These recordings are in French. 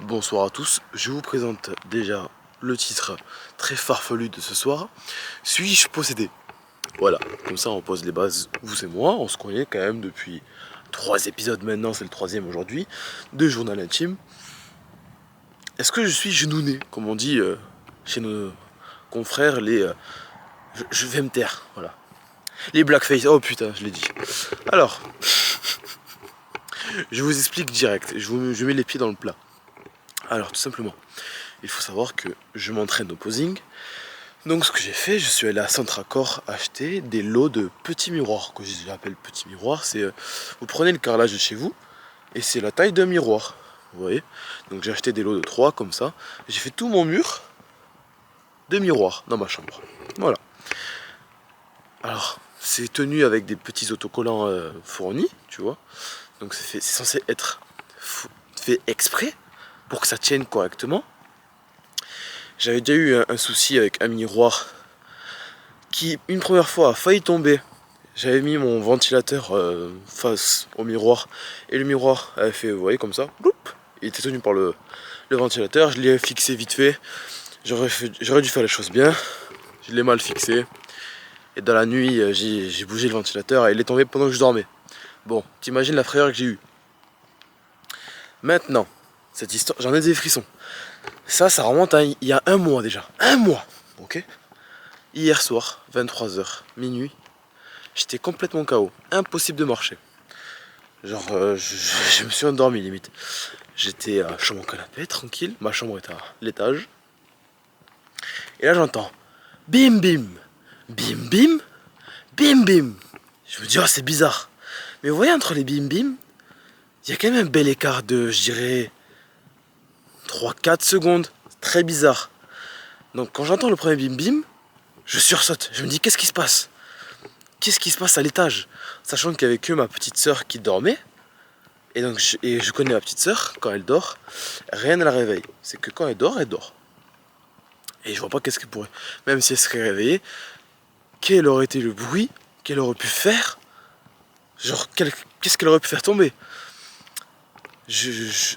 Bonsoir à tous, je vous présente déjà le titre très farfelu de ce soir. Suis-je possédé? Voilà, comme ça on pose les bases, vous et moi, on se connaît quand même depuis 3 épisodes maintenant, c'est le troisième aujourd'hui, de Journal Intime. Est-ce que je suis genouné, comme on dit chez nos confrères, je vais me taire, voilà. Les blackface, oh putain, je l'ai dit. Alors, je vous explique direct, je mets les pieds dans le plat. Alors tout simplement, il faut savoir que je m'entraîne au posing. Donc ce que j'ai fait, je suis allé à Centracor acheter des lots de petits miroirs, que j'appelle petits miroirs. C'est vous prenez le carrelage de chez vous et c'est la taille d'un miroir. Vous voyez. Donc j'ai acheté des lots de 3 comme ça. J'ai fait tout mon mur de miroirs dans ma chambre. Voilà. Alors c'est tenu avec des petits autocollants fournis, tu vois. Donc c'est censé être fait exprès pour que ça tienne correctement. J'avais déjà eu un souci avec un miroir qui, une première fois, a failli tomber. J'avais mis mon ventilateur face au miroir et le miroir avait fait, vous voyez, comme ça. Bloup, il était tenu par le ventilateur. Je l'ai fixé vite fait. J'aurais dû faire les choses bien. Je l'ai mal fixé. Et dans la nuit, j'ai bougé le ventilateur et il est tombé pendant que je dormais. Bon, t'imagines la frayeur que j'ai eue. Maintenant, cette histoire, j'en ai des frissons. Ça remonte à il y a un mois déjà. Un mois, ok. Hier soir, 23h, minuit, j'étais complètement KO. Impossible de marcher. Genre, je me suis endormi limite. J'étais sur mon canapé, tranquille. Ma chambre est à l'étage. Et là, j'entends bim bim, bim bim, bim bim. Je me dis, oh, c'est bizarre. Mais vous voyez, entre les bim bim, il y a quand même un bel écart de, je dirais, 3-4 secondes. Très bizarre. Donc, quand j'entends le premier bim bim, je sursaute. Je me dis, qu'est-ce qui se passe? Qu'est-ce qui se passe à l'étage? Sachant qu'il y avait que ma petite soeur qui dormait. Et donc je connais ma petite soeur, quand elle dort, rien ne la réveille. C'est que quand elle dort, elle dort. Et je vois pas qu'est-ce qu'elle pourrait. Même si elle serait réveillée, quel aurait été le bruit qu'elle aurait pu faire? Genre, qu'est-ce qu'elle aurait pu faire tomber?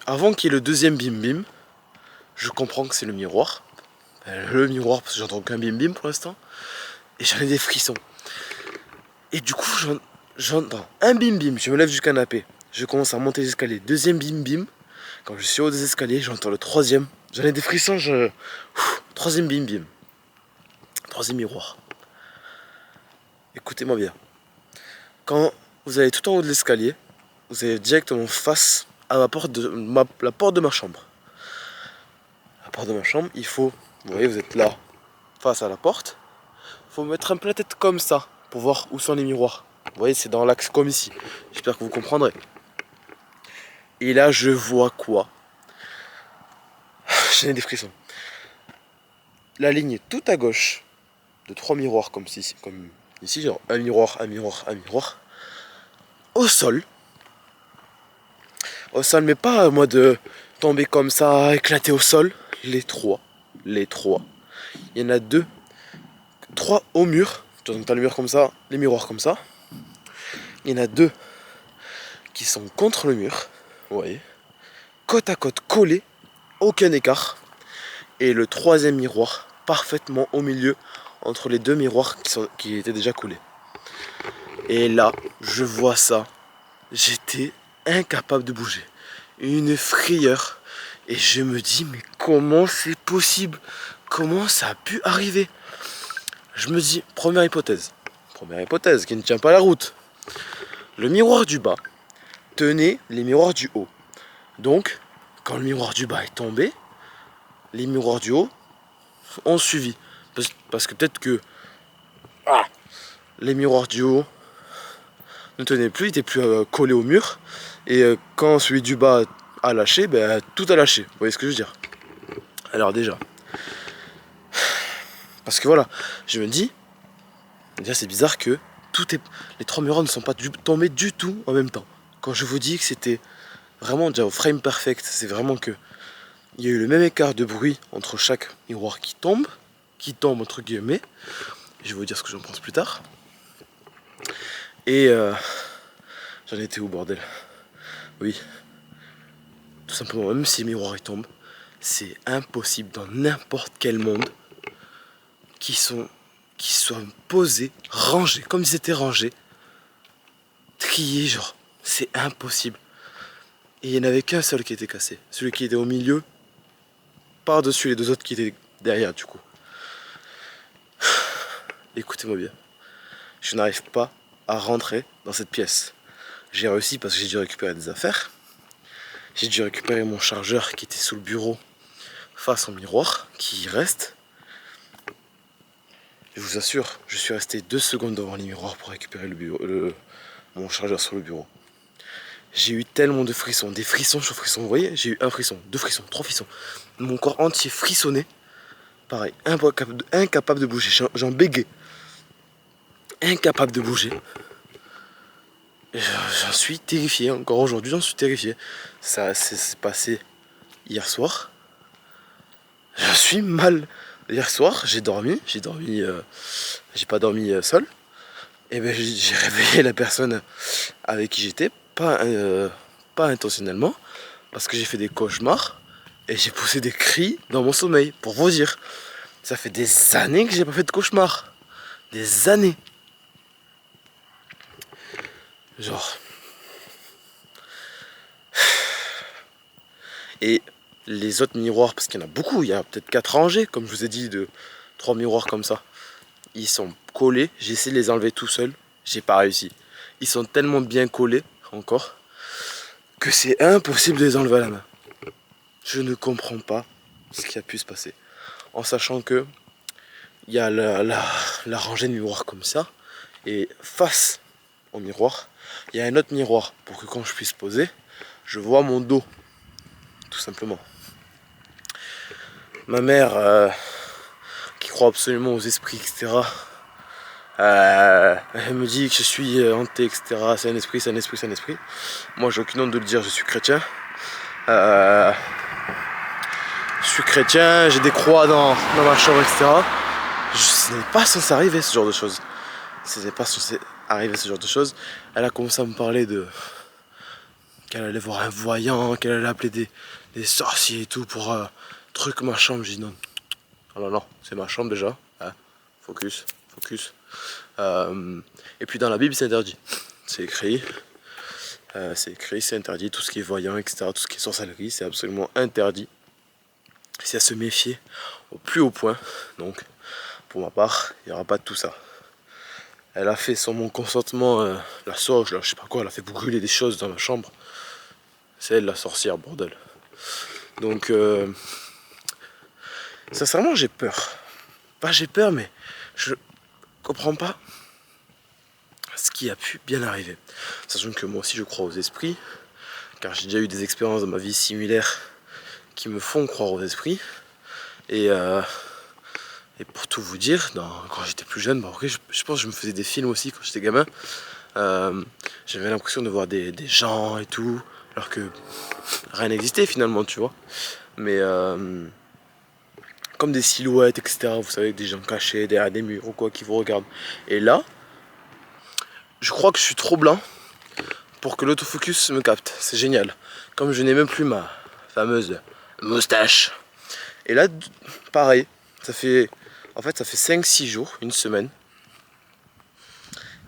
Avant qu'il y ait le deuxième bim bim, je comprends que c'est le miroir. Le miroir, parce que j'entends qu'un bim bim pour l'instant. Et j'en ai des frissons. Et du coup, j'entends un bim bim, je me lève du canapé. Je commence à monter les escaliers. Deuxième bim bim. Quand je suis haut des escaliers, j'entends le troisième. J'en ai des frissons, troisième bim bim. Troisième miroir. Écoutez-moi bien. Quand vous allez tout en haut de l'escalier, vous allez directement face à la porte de ma chambre. La porte de ma chambre, il faut... Vous voyez, vous êtes là, face à la porte. Il faut mettre un peu la tête comme ça, pour voir où sont les miroirs. Vous voyez, c'est dans l'axe comme ici. J'espère que vous comprendrez. Et là, je vois quoi? J'ai des frissons. La ligne est tout à gauche de 3 miroirs comme ici, genre un miroir, un miroir, un miroir. Au sol, mais pas moi de tomber comme ça, éclater au sol. Les trois. Il y en a 2, 3 au mur. Donc t'as le mur comme ça, les miroirs comme ça. Il y en a 2 qui sont contre le mur, vous voyez, côte à côte collés, aucun écart. Et le troisième miroir parfaitement au milieu entre les 2 miroirs qui étaient déjà collés. Et là, je vois ça, j'étais incapable de bouger. Une frayeur. Et je me dis, mais comment c'est possible? Comment ça a pu arriver? Je me dis, première hypothèse qui ne tient pas la route. Le miroir du bas tenait les miroirs du haut. Donc, quand le miroir du bas est tombé, les miroirs du haut ont suivi. Parce que peut-être que les miroirs du haut ne tenaient plus, étaient plus collés au mur. Et quand celui du bas a lâché, ben, tout a lâché. Vous voyez ce que je veux dire? Alors déjà, parce que voilà, je me dis, déjà c'est bizarre que les 3 miroirs ne sont pas tombés du tout en même temps. Quand je vous dis que c'était vraiment déjà au frame perfect, c'est vraiment que il y a eu le même écart de bruit entre chaque miroir qui tombe entre guillemets. Je vais vous dire ce que j'en pense plus tard. Et j'en étais où, bordel? Oui. Tout simplement, même si le miroir il tombe, c'est impossible dans n'importe quel monde qui soient posés, rangés, comme ils étaient rangés, triés, genre, c'est impossible. Et il n'y en avait qu'un seul qui était cassé, celui qui était au milieu, par-dessus les deux autres qui étaient derrière du coup. Écoutez-moi bien, je n'arrive pas à rentrer dans cette pièce. J'ai réussi parce que j'ai dû récupérer des affaires. J'ai dû récupérer mon chargeur qui était sous le bureau face au miroir, qui y reste. Je vous assure, je suis resté 2 secondes devant les miroirs pour récupérer mon chargeur sur le bureau. J'ai eu tellement de frissons, des frissons sur frissons. Vous voyez, j'ai eu 1 frisson, 2 frissons, 3 frissons. Mon corps entier frissonnait. Pareil, incapable de bouger. J'en bégayais. Incapable de bouger. J'en suis terrifié. Encore aujourd'hui, j'en suis terrifié. Ça s'est passé hier soir. Je suis mal. Hier soir, j'ai pas dormi seul. Et ben j'ai réveillé la personne avec qui j'étais, pas intentionnellement, parce que j'ai fait des cauchemars et j'ai poussé des cris dans mon sommeil. Pour vous dire, ça fait des années que j'ai pas fait de cauchemar, des années. Genre. Et les autres miroirs, parce qu'il y en a beaucoup, il y a peut-être 4 rangées, comme je vous ai dit, de 3 miroirs comme ça. Ils sont collés, j'ai essayé de les enlever tout seul, j'ai pas réussi. Ils sont tellement bien collés, encore, que c'est impossible de les enlever à la main. Je ne comprends pas ce qui a pu se passer. En sachant que il y a la rangée de miroirs comme ça, et face au miroir, il y a un autre miroir pour que quand je puisse poser, je vois mon dos, tout simplement. Ma mère, qui croit absolument aux esprits, etc., elle me dit que je suis hanté, etc. C'est un esprit, c'est un esprit, c'est un esprit. Moi, j'ai aucune honte de le dire, je suis chrétien. Je suis chrétien, j'ai des croix dans ma chambre, etc. Ce n'est pas censé arriver ce genre de choses. Ce n'est pas censé arriver ce genre de choses. Elle a commencé à me parler de qu'elle allait voir un voyant, qu'elle allait appeler des sorciers et tout pour truc ma chambre. J'ai dit non. Oh non, non, c'est ma chambre déjà. Hein. Focus. Et puis dans la Bible, c'est interdit. C'est écrit, c'est interdit. Tout ce qui est voyant, etc., tout ce qui est sorcellerie, c'est absolument interdit. C'est à se méfier au plus haut point. Donc, pour ma part, il n'y aura pas de tout ça. Elle a fait sans mon consentement la sauge, là, je sais pas quoi, elle a fait brûler des choses dans ma chambre. C'est elle la sorcière, bordel. Donc, sincèrement, j'ai peur. Pas j'ai peur, mais je comprends pas ce qui a pu bien arriver. Sachant que moi aussi je crois aux esprits, car j'ai déjà eu des expériences dans ma vie similaires qui me font croire aux esprits. Et pour tout vous dire, quand j'étais plus jeune, je pense que je me faisais des films aussi quand j'étais gamin. J'avais l'impression de voir des gens et tout, alors que rien n'existait finalement, tu vois. Mais comme des silhouettes, etc. Vous savez, des gens cachés derrière des murs ou quoi qui vous regardent. Et là, je crois que je suis trop blanc pour que l'autofocus me capte. C'est génial. Comme je n'ai même plus ma fameuse moustache. Et là, pareil, ça fait 5-6 jours, une semaine,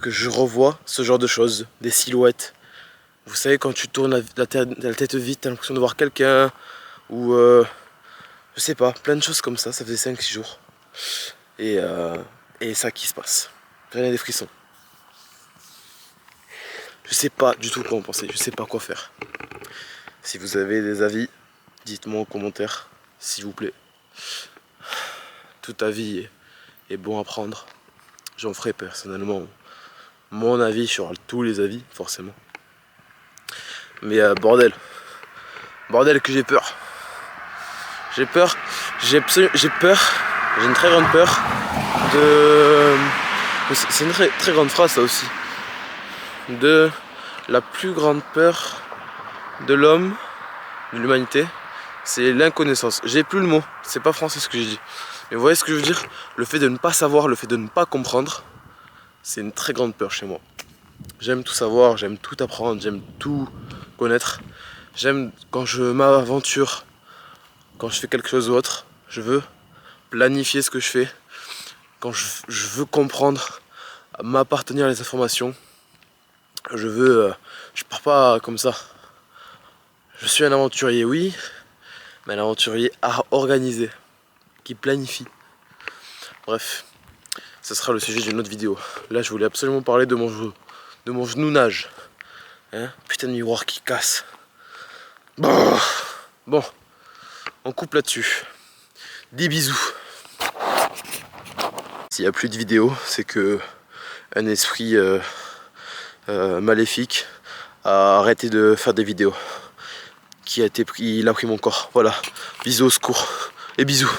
que je revois ce genre de choses, des silhouettes. Vous savez, quand tu tournes la tête vite, t'as l'impression de voir quelqu'un, ou je sais pas, plein de choses comme ça, ça faisait 5-6 jours. Et ça qui se passe. J'en ai des frissons. Je sais pas du tout quoi en penser, je sais pas quoi faire. Si vous avez des avis, dites-moi en commentaire, s'il vous plaît. Tout avis est bon à prendre. J'en ferai personnellement mon avis sur tous les avis, forcément. Mais bordel que j'ai peur. J'ai peur, j'ai une très grande peur de... C'est une très grande phrase ça aussi. De la plus grande peur de l'homme, de l'humanité, c'est l'inconnaissance. J'ai plus le mot, c'est pas français ce que j'ai dit. Mais vous voyez ce que je veux dire? Le fait de ne pas savoir, le fait de ne pas comprendre, c'est une très grande peur chez moi. J'aime tout savoir, j'aime tout apprendre, j'aime tout connaître. J'aime quand je m'aventure, quand je fais quelque chose ou autre, je veux planifier ce que je fais. Quand je veux comprendre, m'appartenir les informations, je pars pas comme ça. Je suis un aventurier, oui, mais un aventurier organisé, qui planifie. Bref, ce sera le sujet d'une autre vidéo. Là, je voulais absolument parler de mon genounage. Hein, putain de miroir qui casse. Bon, on coupe là-dessus. Des bisous. S'il n'y a plus de vidéos, c'est que un esprit maléfique a arrêté de faire des vidéos. Il a pris mon corps. Voilà. Bisous au secours. Et bisous.